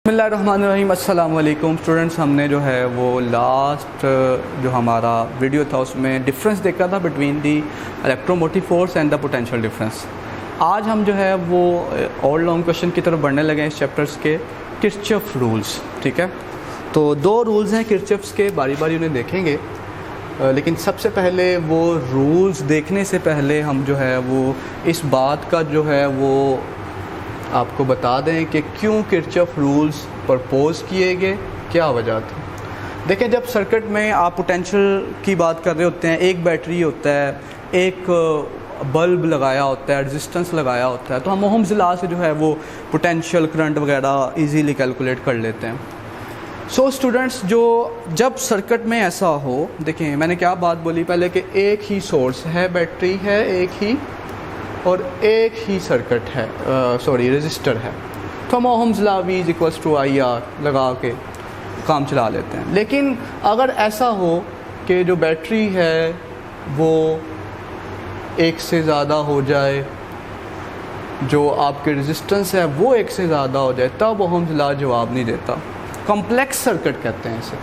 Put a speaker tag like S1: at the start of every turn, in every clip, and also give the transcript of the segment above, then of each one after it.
S1: बिस्मिल्लाहिर्रहमानिर्रहीम। अस्सलाम वालेकुम स्टूडेंट्स। हमने जो है वो लास्ट जो हमारा वीडियो था उसमें डिफरेंस देखा था between the electromotive force and the potential difference. आज हम जो है वो और लॉन्ग क्वेश्चन की तरफ बढ़ने लगे हैं इस चैप्टर्स के किरचॉफ रूल्स। ठीक है, तो दो रूल्स हैं किरचॉफ्स के, बारी बारी उन्हें देखेंगे। लेकिन सबसे पहले वो रूल्स देखने से पहले हम जो है वो इस बात का जो है वो आपको बता दें कि क्यों किरचॉफ रूल्स प्रपोज किए गए, क्या वजह थी। देखें, जब सर्किट में आप पोटेंशियल की बात कर रहे होते हैं, एक बैटरी होता है, एक बल्ब लगाया होता है, रेजिस्टेंस लगाया होता है, तो हम ओहम्स लॉ से जो है वो पोटेंशियल करंट वगैरह इजीली कैलकुलेट कर लेते हैं। सो स्टूडेंट्स, जो जब सर्किट में ऐसा हो, देखें मैंने क्या बात बोली पहले कि एक ही सोर्स है, बैटरी है एक ही, और एक ही सर्किट है, रेजिस्टर है, तो हम Ohm's law V equals to IR लगा के काम चला लेते हैं। लेकिन अगर ऐसा हो कि जो बैटरी है वो एक से ज़्यादा हो जाए, जो आपके रेजिस्टेंस है वो एक से ज़्यादा हो जाए, तब ओहम्स लॉ जवाब नहीं देता। कॉम्प्लेक्स सर्किट कहते हैं इसे।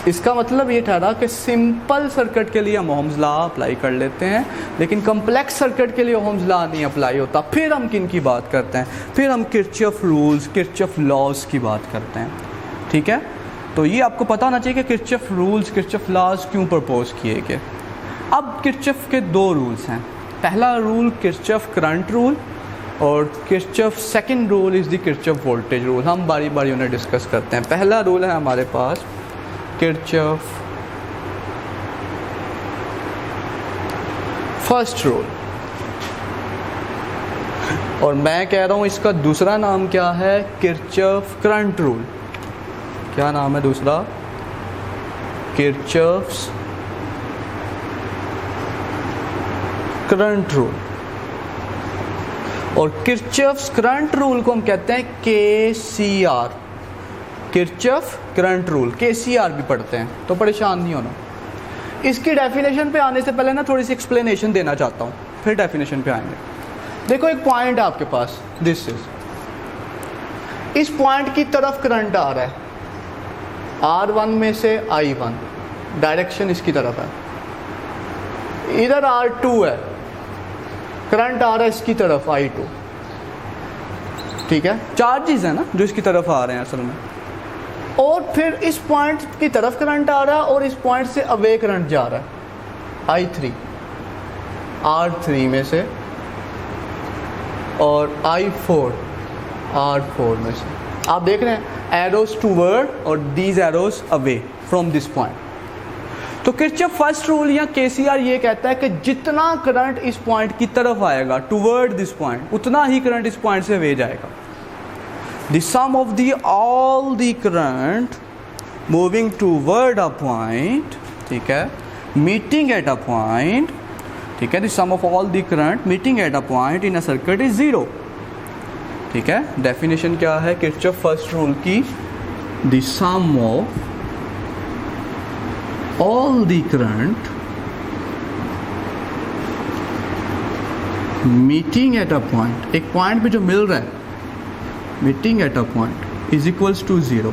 S1: इसका मतलब ये ठहरा कि सिंपल सर्किट के लिए हम ओहम्स लॉ अप्लाई कर लेते हैं, लेकिन कॉम्प्लेक्स सर्किट के लिए ओहम्स लॉ नहीं अप्लाई होता। फिर हम किन की बात करते हैं, फिर हम किरचॉफ रूल्स, किरचॉफ लॉज की बात करते हैं। ठीक है, तो ये आपको पता होना चाहिए कि किरचॉफ रूल्स, किरचॉफ लॉज क्यों प्रपोज किए गए। अब किरचॉफ के दो रूल्स हैं। पहला रूल किरचॉफ करंट रूल और Kirchhoff second rule is the Kirchhoff voltage rule. हम बारी बारी उन्हें डिस्कस करते हैं। पहला रूल है हमारे पास किरचॉफ फर्स्ट रूल, और मैं कह रहा हूं इसका दूसरा नाम क्या है, किरचॉफ करंट रूल। क्या नाम है दूसरा? Kirchhoff's current rule. और किरचॉफ्स करंट रूल को हम कहते हैं KCR, Kirchhoff current rule. KCR भी पढ़ते हैं, तो परेशान नहीं होना। इसकी डेफिनेशन पे आने से पहले ना थोड़ी सी एक्सप्लेनेशन देना चाहता हूँ, फिर डेफिनेशन पे आएंगे। देखो, एक पॉइंट है आपके पास, दिस इज, इस पॉइंट की तरफ करंट आ रहा है, R1 में से I1, डायरेक्शन इसकी तरफ है। इधर R2 है, करंट आ रहा है इसकी तरफ I2। ठीक है, चार्जेस है ना जो इसकी तरफ आ रहे हैं असल में। और फिर इस पॉइंट की तरफ करंट आ रहा है और इस पॉइंट से अवे करंट जा रहा है I3, R3 में से, और I4, R4 में से। आप देख रहे हैं एरोस टूवर्ड और these arrows away from this point. तो किरचॉफ फर्स्ट रूल या KCR ये कहता है कि जितना करंट इस पॉइंट की तरफ आएगा, टूवर्ड दिस पॉइंट, उतना ही करंट इस पॉइंट से अवे जाएगा। The sum of all the current moving toward a point, ठीक है, meeting at a point, ठीक है, the sum of all the current meeting at a point in a circuit is 0। ठीक है, definition क्या है किरचॉफ फर्स्ट रूल की? the sum of all the current meeting at a point, एक point पे जो मिल रहा है, meeting at a point is equals to 0,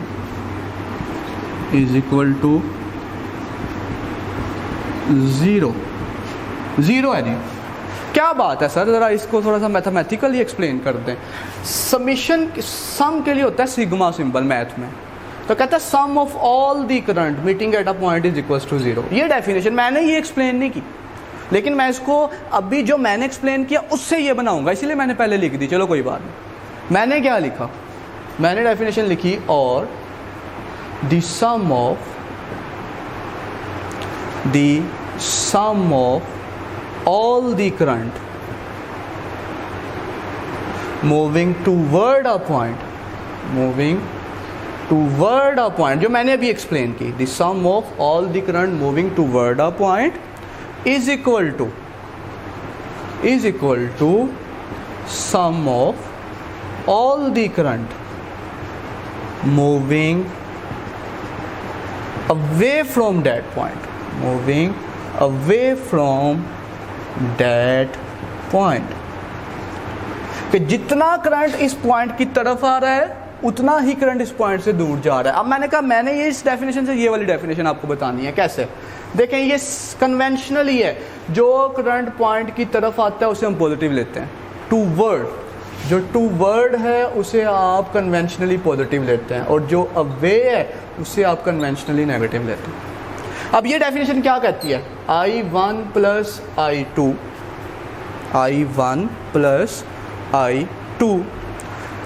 S1: is equal to 0 है जी। क्या बात है सर, ज़रा इसको थोड़ा सा मैथमेटिकली एक्सप्लेन कर दें। समीशन सम के लिए होता है सिग्मा सिंबल मैथ में, तो कहता है sum of all the current meeting at a point is equals to 0। ये डेफिनेशन मैंने ये एक्सप्लेन नहीं की, लेकिन मैं इसको अभी जो मैंने एक्सप्लेन किया उससे ये बनाऊंगा, इसलिए मैंने पहले लिख दी। चलो कोई बात नहीं। मैंने क्या लिखा, मैंने डेफिनेशन लिखी, और the sum of all the current moving toward a point, जो मैंने अभी एक्सप्लेन की, the sum of all the current moving toward a point is equal to sum of all the current moving away from that point, कि जितना current इस point की तरफ आ रहा है उतना ही करंट इस पॉइंट से दूर जा रहा है। अब मैंने कहा मैंने ये इस डेफिनेशन से ये वाली डेफिनेशन आपको बतानी है। कैसे? देखें, ये कन्वेंशनल ही है, जो करंट पॉइंट की तरफ आता है उसे हम पॉजिटिव लेते हैं। टूवर्ड, जो टूवर्ड है उसे आप कन्वेंशनली पॉजिटिव लेते हैं, और जो अवे है उसे आप कन्वेंशनली नेगेटिव लेते हैं। अब ये डेफिनेशन क्या कहती है? I1 plus I2, I1 plus I2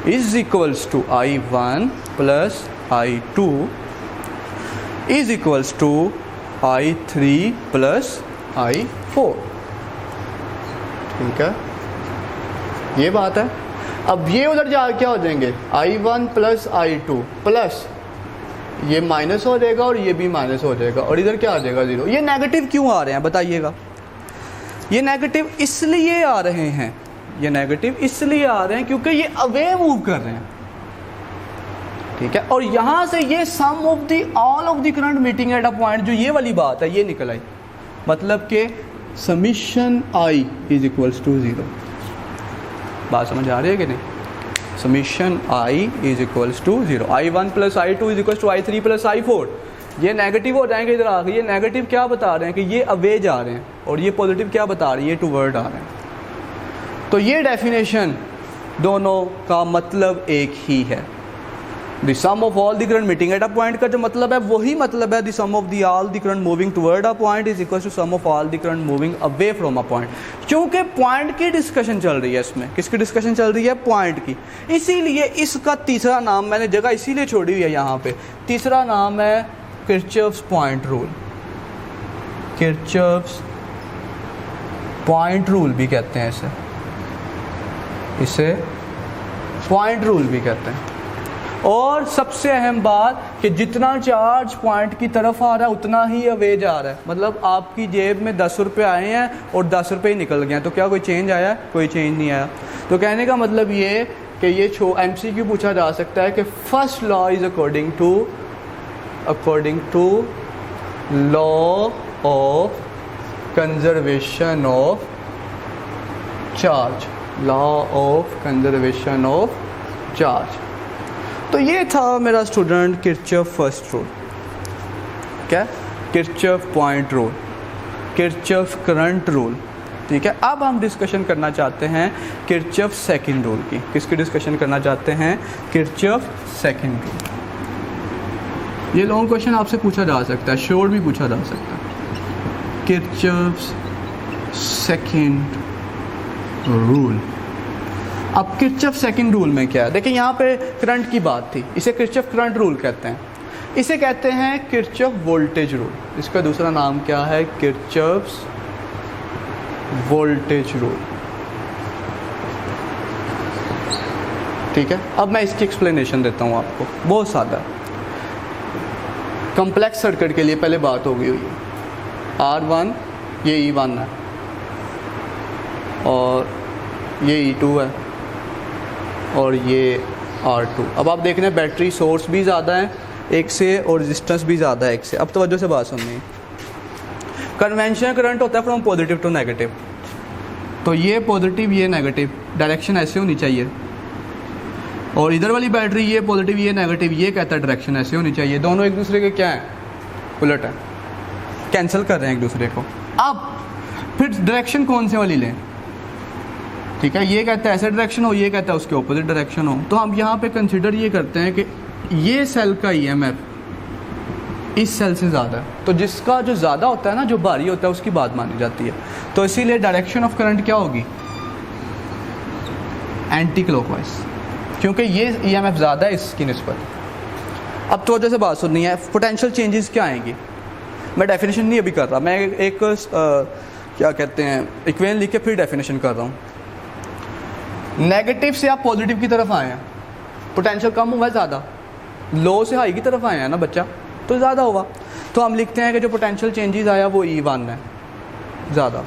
S1: is equals to I1 plus I2 is equals to I3 plus I4। ठीक है, ये बात है। अब ये उधर जा क्या हो जाएंगे? I1 प्लस I2 प्लस ये माइनस हो जाएगा और ये भी माइनस हो जाएगा, और इधर क्या आ जाएगा? 0। ये नेगेटिव क्यों आ रहे हैं बताइएगा? ये नेगेटिव इसलिए आ रहे हैं, ये नेगेटिव इसलिए आ रहे हैं क्योंकि ये अवे मूव कर रहे हैं। ठीक है, और यहां से ये sum of the all of the current meeting at a point, जो ये वाली बात है ये निकल आई, मतलब कि summation I is equals to 0। बात समझ आ रही है कि नहीं? Summation I is equals to 0। I1 plus I2 is equals to I3 plus I4। ये नेगेटिव हो जाएंगे इधर आगे। ये नेगेटिव क्या बता रहे हैं कि ये अवे जा रहे हैं, और ये पॉजिटिव क्या बता रही है? ये टूवर्ड आ रहे हैं। तो ये डेफिनेशन दोनों का मतलब एक ही है। The sum of all the current meeting at a point का जो मतलब है वही मतलब है the sum of the all the current moving toward a point is equal to sum of all the current moving away from a point. क्योंकि point की discussion चल रही है, इसमें किसकी डिस्कशन चल रही है? पॉइंट की। इसीलिए इसका तीसरा नाम मैंने जगह इसीलिए छोड़ी हुई है यहाँ पे, तीसरा नाम है Kirchhoff's point rule. Kirchhoff's point rule भी कहते हैं इसे पॉइंट रूल भी कहते हैं। और सबसे अहम बात कि जितना चार्ज पॉइंट की तरफ आ रहा है उतना ही अवे जा रहा है। मतलब आपकी जेब में 10 रुपये आए हैं और 10 रुपये ही निकल गए हैं, तो क्या कोई चेंज आया है? कोई चेंज नहीं आया। तो कहने का मतलब ये कि ये MCQ पूछा जा सकता है कि first law is according to law of conservation of charge, law of conservation of charge. तो ये था मेरा स्टूडेंट किरचॉफ फर्स्ट रूल, क्या? Kirchhoff point rule, Kirchhoff current rule. ठीक है, अब हम डिस्कशन करना चाहते हैं किरचॉफ सेकंड रूल की। किसकी डिस्कशन करना चाहते हैं? Kirchhoff second rule. ये लॉन्ग क्वेश्चन आपसे पूछा जा सकता है, शॉर्ट भी पूछा जा सकता है। Kirchhoff second rule. अब किरचॉफ सेकंड रूल में क्या है? देखिए यहाँ पे करंट की बात थी, इसे किरचॉफ करंट रूल कहते हैं। इसे कहते हैं किरचॉफ वोल्टेज रूल। इसका दूसरा नाम क्या है? Kirchhoff's voltage rule. ठीक है, अब मैं इसकी एक्सप्लेनेशन देता हूँ आपको, बहुत सादा। कॉम्प्लेक्स सर्किट के लिए पहले बात हो गई हुई है। R1 ये E1 है और ये E2 है और ये R2। अब आप देख रहे हैं बैटरी सोर्स भी ज़्यादा है एक से और रेजिस्टेंस भी ज़्यादा है एक से। अब तवज्जो से बात सुननी है। कन्वेंशनल करंट होता है फ्रॉम पॉजिटिव टू नेगेटिव, तो ये पॉजिटिव ये नेगेटिव, डायरेक्शन ऐसे होनी चाहिए। और इधर वाली बैटरी ये पॉजिटिव ये नेगेटिव, ये कहता है डायरेक्शन ऐसे होनी चाहिए। दोनों एक दूसरे के क्या है? उलट है, कैंसिल कर रहे हैं एक दूसरे को। अब फिर डायरेक्शन कौन से वाली लें? ठीक है, ये कहता है ऐसे डायरेक्शन हो, ये कहता है उसके ऑपोजिट डायरेक्शन हो। तो हम यहाँ पे कंसिडर ये करते हैं कि ये सेल का EMF इस सेल से ज़्यादा है, तो जिसका जो ज़्यादा होता है ना, जो भारी होता है, उसकी बात मानी जाती है। तो इसीलिए डायरेक्शन ऑफ करंट क्या होगी? एंटी क्लॉकवाइज, क्योंकि ये EMF ज़्यादा है इसकी निस्बत। अब तो जैसे बात सुननी है, पोटेंशियल चेंजेस क्या आएंगी। मैं डेफिनेशन नहीं अभी कर रहा, मैं एक क्या कहते हैं इक्वेशन लिख के फिर डेफिनेशन कर रहा हूँ। नेगेटिव से आप पॉजिटिव की तरफ आए हैं, पोटेंशियल कम हुआ है ज़्यादा। लो से हाई की तरफ आए हैं ना बच्चा, तो ज़्यादा हुआ। तो हम लिखते हैं कि जो पोटेंशियल चेंजेस आया वो E1 है ज़्यादा।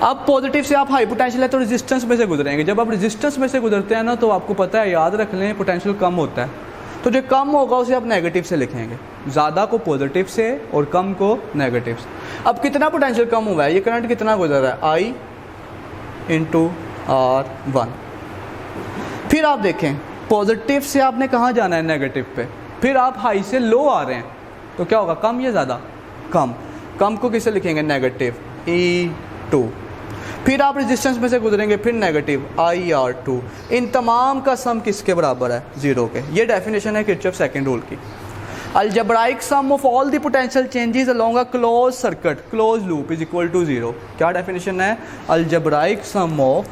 S1: अब पॉजिटिव से आप हाई पोटेंशियल है तो रेजिस्टेंस में से गुजरेंगे। जब आप रेजिस्टेंस में से गुजरते हैं ना, तो आपको पता है, याद रख लें, पोटेंशियल कम होता है। तो जो कम होगा उसे आप नेगेटिव से लिखेंगे, ज़्यादा को पॉजिटिव से और कम को नेगेटिव से। अब कितना पोटेंशियल कम हुआ है? ये करंट कितना गुजर रहा है? I × R1। फिर आप देखें पॉजिटिव से आपने कहाँ जाना है, नेगेटिव पे, फिर आप हाई से लो आ रहे हैं तो क्या होगा, कम या ज़्यादा, कम। कम को किससे लिखेंगे, नेगेटिव E2। फिर आप रेजिस्टेंस में से गुजरेंगे, फिर नेगेटिव IR2। इन तमाम का सम किसके बराबर है, 0 के। ये डेफिनेशन है किरचॉफ सेकंड रूल की। Algebraic sum of all the potential changes along a close circuit, close loop is equal to 0। क्या डेफिनेशन है, अलजेब्राइक सम ऑफ,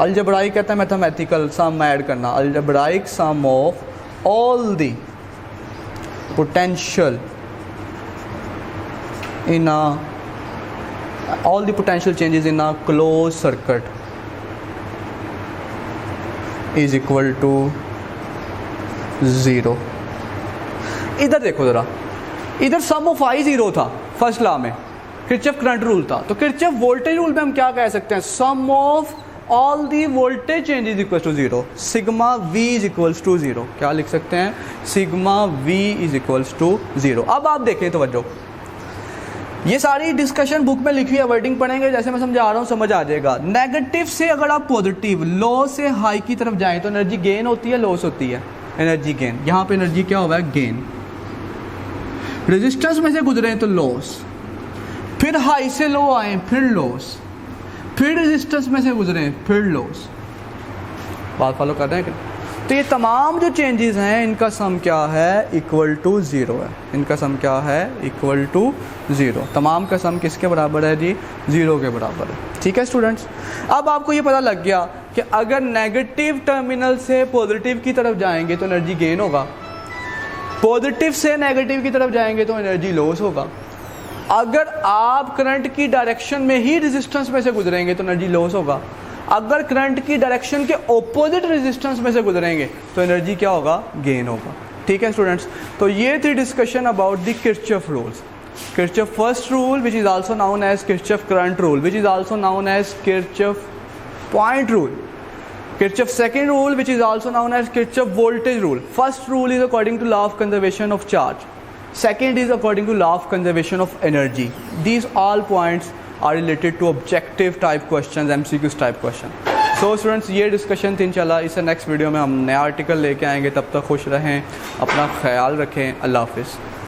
S1: अलजेब्राइक कहता है मैथमेटिकल सम ऐड करना, algebraic sum of all the potential in all the potential changes in a closed circuit is equal to 0। इधर देखो ज़रा, इधर सम of I 0 था फर्स्ट लॉ में, किरचॉफ करंट रूल था, तो किरचॉफ वोल्टेज रूल में हम क्या कह सकते हैं, sum of all the voltage change is equal to 0, sigma V is equals to 0। क्या लिख सकते हैं, sigma V is equals to 0। अब आप देखें तवज्जो, ये सारी डिस्कशन बुक में लिखी है, वर्डिंग पढ़ेंगे, जैसे मैं समझा रहा हूँ समझ आ जाएगा। नेगेटिव से अगर आप पॉजिटिव, लो से हाई की तरफ जाएं तो एनर्जी गेन होती है, लॉस होती है, एनर्जी गेन। यहाँ पे एनर्जी क्या होगा, गेन। रेजिस्टेंस में से गुजरे तो लॉस, फिर हाई से लो आए फिर लॉस, फिर रेजिस्टेंस में से गुजरे फिर लॉस। बात फॉलो कर रहे हैं? तो ये तमाम जो चेंजेस हैं इनका सम क्या है, इक्वल टू 0 है। इनका सम क्या है, इक्वल टू 0। तमाम का सम किसके बराबर है जी, 0 के बराबर है। ठीक है स्टूडेंट्स, अब आपको ये पता लग गया कि अगर नेगेटिव टर्मिनल से पॉजिटिव की तरफ जाएंगे तो एनर्जी गेन होगा, पॉजिटिव से नेगेटिव की तरफ जाएंगे तो एनर्जी लॉस होगा। अगर आप करंट की डायरेक्शन में ही रेजिस्टेंस में से गुजरेंगे तो एनर्जी लॉस होगा, अगर करंट की डायरेक्शन के ऑपोजिट रेजिस्टेंस में से गुजरेंगे तो एनर्जी क्या होगा, गेन होगा। ठीक है स्टूडेंट्स, तो ये थी discussion about the Kirchhoff rules. Kirchhoff first rule which is also known as Kirchhoff current rule, which is also known as Kirchhoff point rule. Kirchhoff second rule which is also known as Kirchhoff voltage rule. First rule is according to law of conservation of charge, second is according to law of conservation of energy. These all points are related to objective type questions, MCQs type question. So students, ये discussion थी इंशाल्लाह। इससे next video में हम नया article लेके आएंगे। तब तक खुश रहें, अपना ख्याल रखें। अल्लाह हाफिज़।